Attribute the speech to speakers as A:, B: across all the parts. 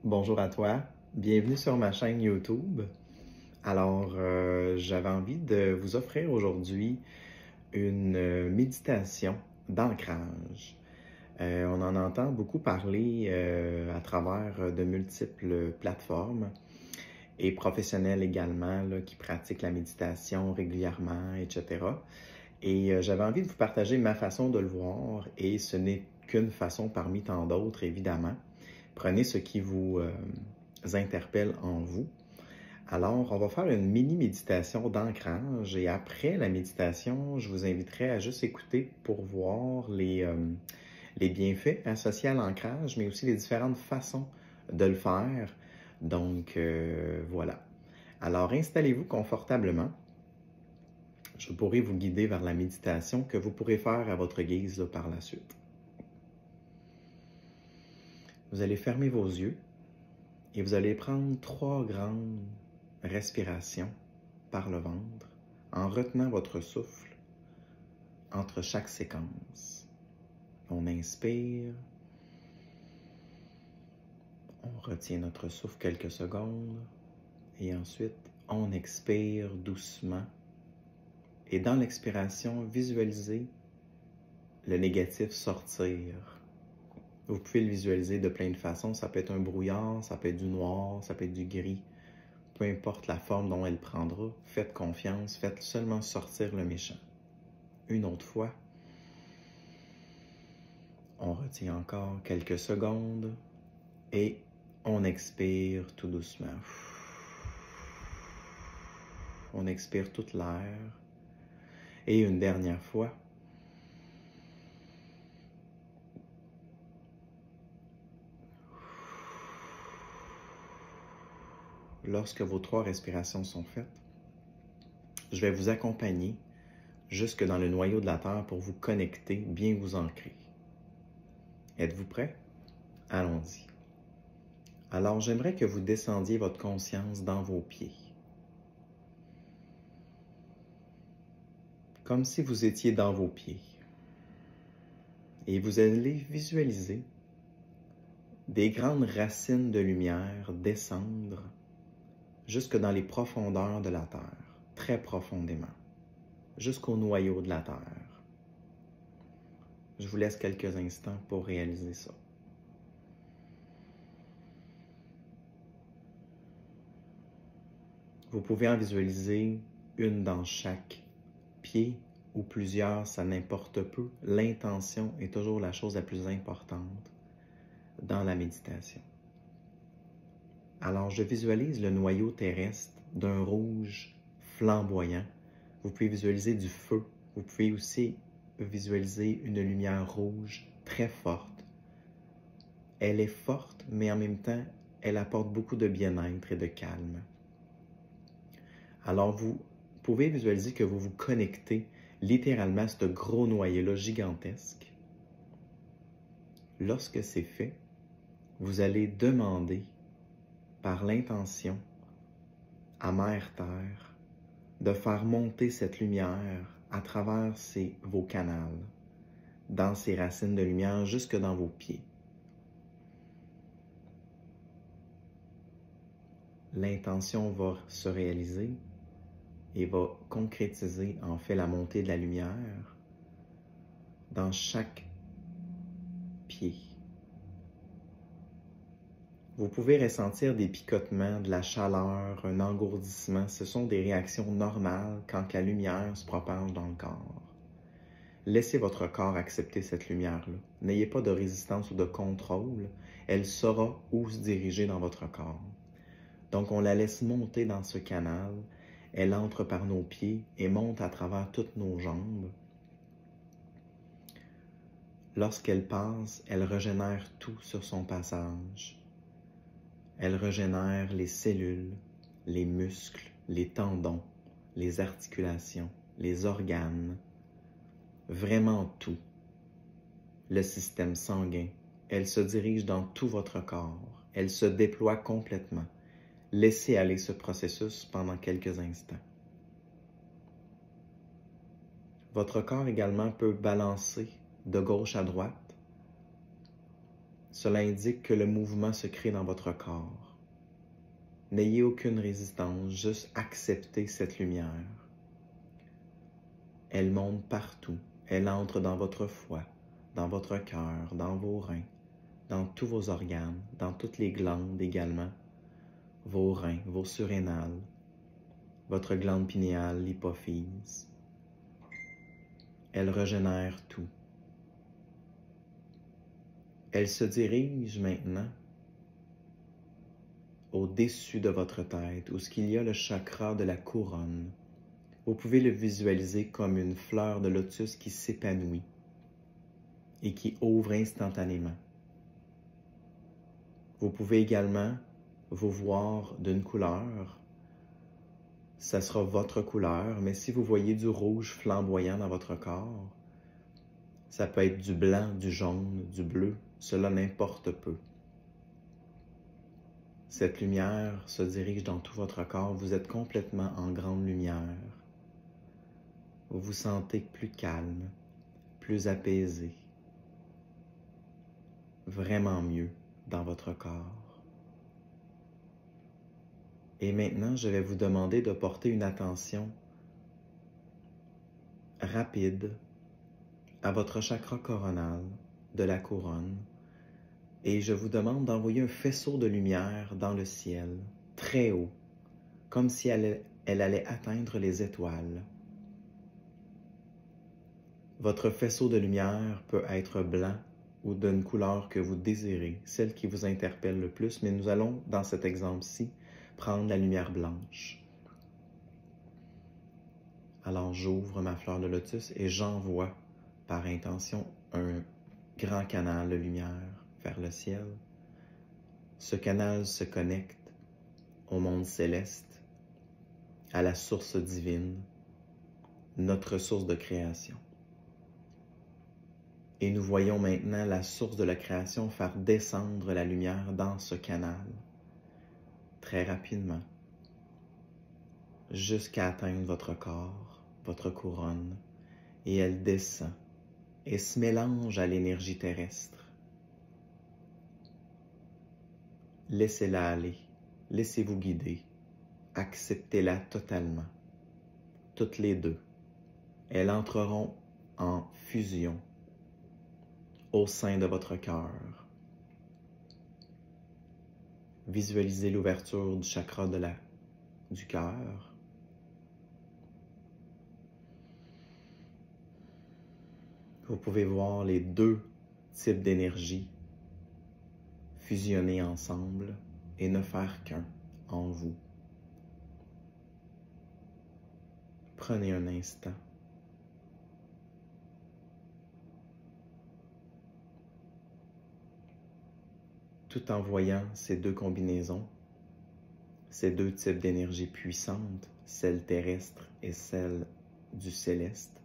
A: Bonjour à toi, bienvenue sur ma chaîne YouTube. Alors, j'avais envie de vous offrir aujourd'hui une méditation d'ancrage. On en entend beaucoup parler à travers de multiples plateformes et professionnels également là, qui pratiquent la méditation régulièrement, etc. Et j'avais envie de vous partager ma façon de le voir et ce n'est qu'une façon parmi tant d'autres, évidemment. Prenez ce qui vous interpelle en vous. Alors, on va faire une mini méditation d'ancrage et après la méditation, je vous inviterai à juste écouter pour voir les bienfaits associés à l'ancrage, mais aussi les différentes façons de le faire. Donc, voilà. Alors, installez-vous confortablement. Je pourrai vous guider vers la méditation que vous pourrez faire à votre guise là, par la suite. Vous allez fermer vos yeux et vous allez prendre 3 grandes respirations par le ventre en retenant votre souffle entre chaque séquence. On inspire, on retient notre souffle quelques secondes et ensuite on expire doucement. Et dans l'expiration, visualisez le négatif sortir. Vous pouvez le visualiser de plein de façons. Ça peut être un brouillard, ça peut être du noir, ça peut être du gris. Peu importe la forme dont elle prendra, faites confiance, faites seulement sortir le méchant. Une autre fois, on retient encore quelques secondes et on expire tout doucement. On expire toute l'air. Et une dernière fois, lorsque vos 3 respirations sont faites, je vais vous accompagner jusque dans le noyau de la Terre pour vous connecter, bien vous ancrer. Êtes-vous prêts? Allons-y. Alors, j'aimerais que vous descendiez votre conscience dans vos pieds. Comme si vous étiez dans vos pieds. Et vous allez visualiser des grandes racines de lumière descendre jusque dans les profondeurs de la Terre, très profondément, jusqu'au noyau de la Terre. Je vous laisse quelques instants pour réaliser ça. Vous pouvez en visualiser une dans chaque pied ou plusieurs, ça n'importe peu. L'intention est toujours la chose la plus importante dans la méditation. Alors, je visualise le noyau terrestre d'un rouge flamboyant. Vous pouvez visualiser du feu. Vous pouvez aussi visualiser une lumière rouge très forte. Elle est forte, mais en même temps, elle apporte beaucoup de bien-être et de calme. Alors, vous pouvez visualiser que vous vous connectez littéralement à ce gros noyau-là gigantesque. Lorsque c'est fait, vous allez demander par l'intention à Mère Terre de faire monter cette lumière à travers vos canaux, dans ces racines de lumière jusque dans vos pieds. L'intention va se réaliser et va concrétiser en fait la montée de la lumière dans chaque pied. Vous pouvez ressentir des picotements, de la chaleur, un engourdissement. Ce sont des réactions normales quand la lumière se propage dans le corps. Laissez votre corps accepter cette lumière-là. N'ayez pas de résistance ou de contrôle. Elle saura où se diriger dans votre corps. Donc, on la laisse monter dans ce canal. Elle entre par nos pieds et monte à travers toutes nos jambes. Lorsqu'elle passe, elle régénère tout sur son passage. Elle régénère les cellules, les muscles, les tendons, les articulations, les organes, vraiment tout. Le système sanguin, elle se dirige dans tout votre corps, elle se déploie complètement. Laissez aller ce processus pendant quelques instants. Votre corps également peut balancer de gauche à droite Cela indique que le mouvement se crée dans votre corps. N'ayez aucune résistance, juste acceptez cette lumière. Elle monte partout. Elle entre dans votre foie, dans votre cœur, dans vos reins, dans tous vos organes, dans toutes les glandes également, vos reins, vos surrénales, votre glande pinéale, l'hypophyse. Elle régénère tout. Elle se dirige maintenant au-dessus de votre tête, où il y a le chakra de la couronne. Vous pouvez le visualiser comme une fleur de lotus qui s'épanouit et qui ouvre instantanément. Vous pouvez également vous voir d'une couleur. Ça sera votre couleur, mais si vous voyez du rouge flamboyant dans votre corps, ça peut être du blanc, du jaune, du bleu, cela n'importe peu. Cette lumière se dirige dans tout votre corps, vous êtes complètement en grande lumière. Vous vous sentez plus calme, plus apaisé, vraiment mieux dans votre corps. Et maintenant, je vais vous demander de porter une attention rapide à votre chakra coronal de la couronne et je vous demande d'envoyer un faisceau de lumière dans le ciel, très haut, comme si elle allait atteindre les étoiles. Votre faisceau de lumière peut être blanc ou d'une couleur que vous désirez, celle qui vous interpelle le plus, mais nous allons, dans cet exemple-ci, prendre la lumière blanche. Alors j'ouvre ma fleur de lotus et j'envoie par intention un grand canal de lumière vers le ciel. Ce canal se connecte au monde céleste, à la source divine, notre source de création. Et nous voyons maintenant la source de la création faire descendre la lumière dans ce canal, très rapidement, jusqu'à atteindre votre corps, votre couronne, et elle descend et se mélange à l'énergie terrestre. Laissez-la aller, laissez-vous guider, acceptez-la totalement, toutes les deux. Elles entreront en fusion au sein de votre cœur. Visualisez l'ouverture du chakra du cœur. Vous pouvez voir les deux types d'énergie fusionner ensemble et ne faire qu'un en vous. Prenez un instant. Tout en voyant ces deux combinaisons, ces deux types d'énergie puissantes, celle terrestre et celle du céleste,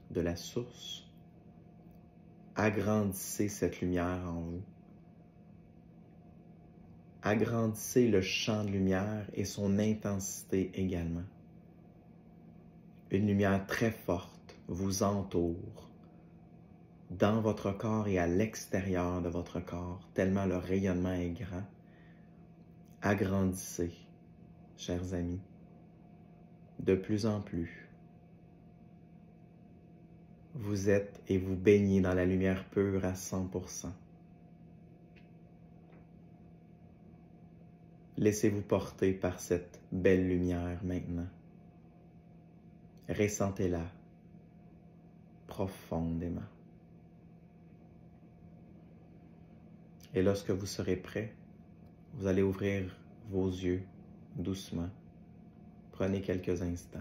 A: de la source, agrandissez cette lumière en vous. Agrandissez le champ de lumière et son intensité également. Une lumière très forte vous entoure dans votre corps et à l'extérieur de votre corps, tellement le rayonnement est grand. Agrandissez, chers amis, de plus en plus. Vous êtes et vous baignez dans la lumière pure à 100%. Laissez-vous porter par cette belle lumière maintenant. Ressentez-la profondément. Et lorsque vous serez prêt, vous allez ouvrir vos yeux doucement. Prenez quelques instants.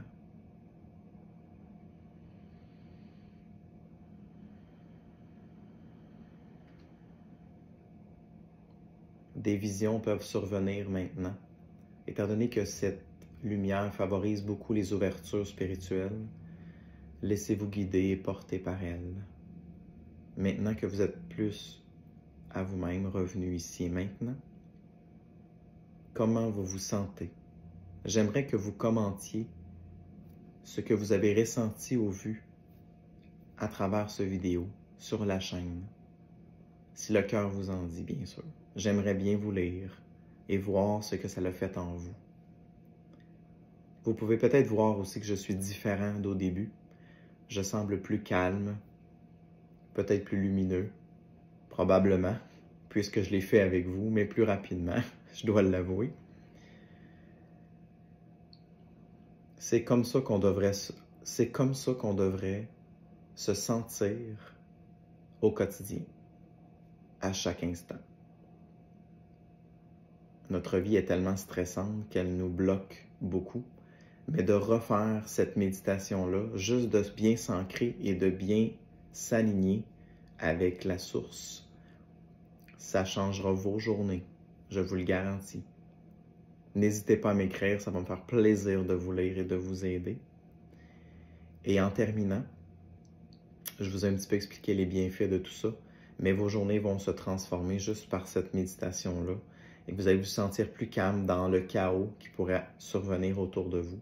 A: Des visions peuvent survenir maintenant, étant donné que cette lumière favorise beaucoup les ouvertures spirituelles. Laissez-vous guider et porter par elle. Maintenant que vous êtes plus à vous-même, revenu ici et maintenant, comment vous vous sentez? J'aimerais que vous commentiez ce que vous avez ressenti ou vu à travers cette vidéo sur la chaîne. si le cœur vous en dit, bien sûr. J'aimerais bien vous lire et voir ce que ça l'a fait en vous. Vous pouvez peut-être voir aussi que je suis différent d'au début. Je semble plus calme, peut-être plus lumineux, probablement, puisque je l'ai fait avec vous, mais plus rapidement, je dois l'avouer. C'est comme ça qu'on devrait se sentir au quotidien, à chaque instant. Notre vie est tellement stressante qu'elle nous bloque beaucoup, mais de refaire cette méditation-là, juste de bien s'ancrer et de bien s'aligner avec la source, ça changera vos journées, je vous le garantis. N'hésitez pas à m'écrire, ça va me faire plaisir de vous lire et de vous aider. Et en terminant, je vous ai un petit peu expliqué les bienfaits de tout ça, mais vos journées vont se transformer juste par cette méditation-là et vous allez vous sentir plus calme dans le chaos qui pourrait survenir autour de vous.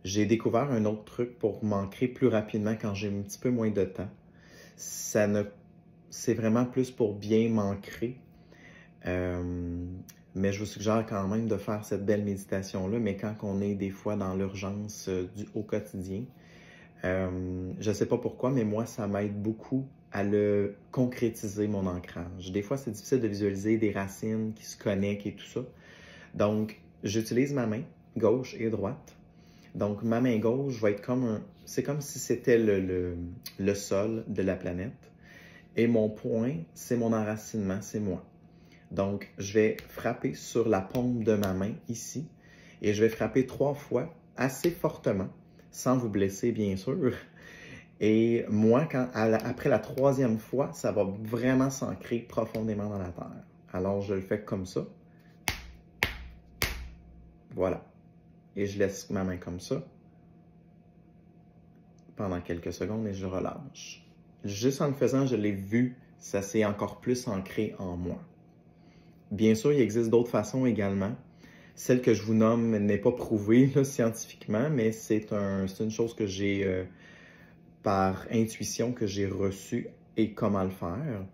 A: J'ai découvert un autre truc pour m'ancrer plus rapidement quand j'ai un petit peu moins de temps. C'est vraiment plus pour bien m'ancrer. Mais je vous suggère quand même de faire cette belle méditation-là, mais quand on est des fois dans l'urgence au quotidien, je ne sais pas pourquoi, mais moi, ça m'aide beaucoup à le concrétiser, mon ancrage. Des fois, c'est difficile de visualiser des racines qui se connectent et tout ça. Donc, j'utilise ma main gauche et droite. Donc, ma main gauche va être c'est comme si c'était le sol de la planète. Et mon poing, c'est mon enracinement, c'est moi. Donc, je vais frapper sur la paume de ma main, ici, et je vais frapper 3 fois, assez fortement, sans vous blesser, bien sûr. Et moi, après la 3e fois, ça va vraiment s'ancrer profondément dans la terre. Alors, je le fais comme ça. Voilà. Et je laisse ma main comme ça pendant quelques secondes et je relâche. Juste en le faisant, je l'ai vu, ça s'est encore plus ancré en moi. Bien sûr, il existe d'autres façons également. Celle que je vous nomme n'est pas prouvée là, scientifiquement, mais c'est une chose que j'ai par intuition que j'ai reçue et comment le faire.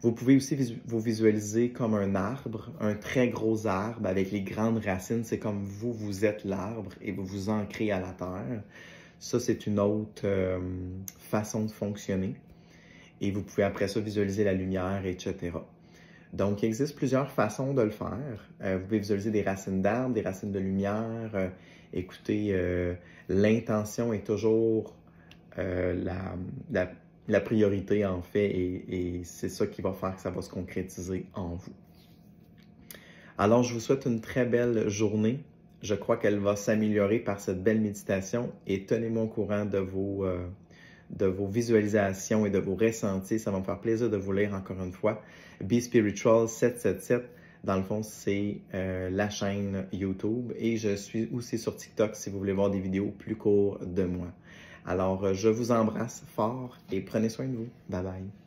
A: Vous pouvez aussi vous visualiser comme un arbre, un très gros arbre avec les grandes racines. C'est comme vous êtes l'arbre et vous vous ancrez à la terre. Ça, c'est une autre façon de fonctionner. Et vous pouvez après ça visualiser la lumière, etc. Donc, il existe plusieurs façons de le faire. Vous pouvez visualiser des racines d'arbres, des racines de lumière. Écoutez, l'intention est toujours la priorité, en fait, et c'est ça qui va faire que ça va se concrétiser en vous. Alors, je vous souhaite une très belle journée. Je crois qu'elle va s'améliorer par cette belle méditation et tenez-moi au courant de vos visualisations et de vos ressentis. Ça va me faire plaisir de vous lire encore une fois. Be Spiritual 777, dans le fond, c'est la chaîne YouTube et je suis aussi sur TikTok si vous voulez voir des vidéos plus courtes de moi. Alors, je vous embrasse fort et prenez soin de vous. Bye bye.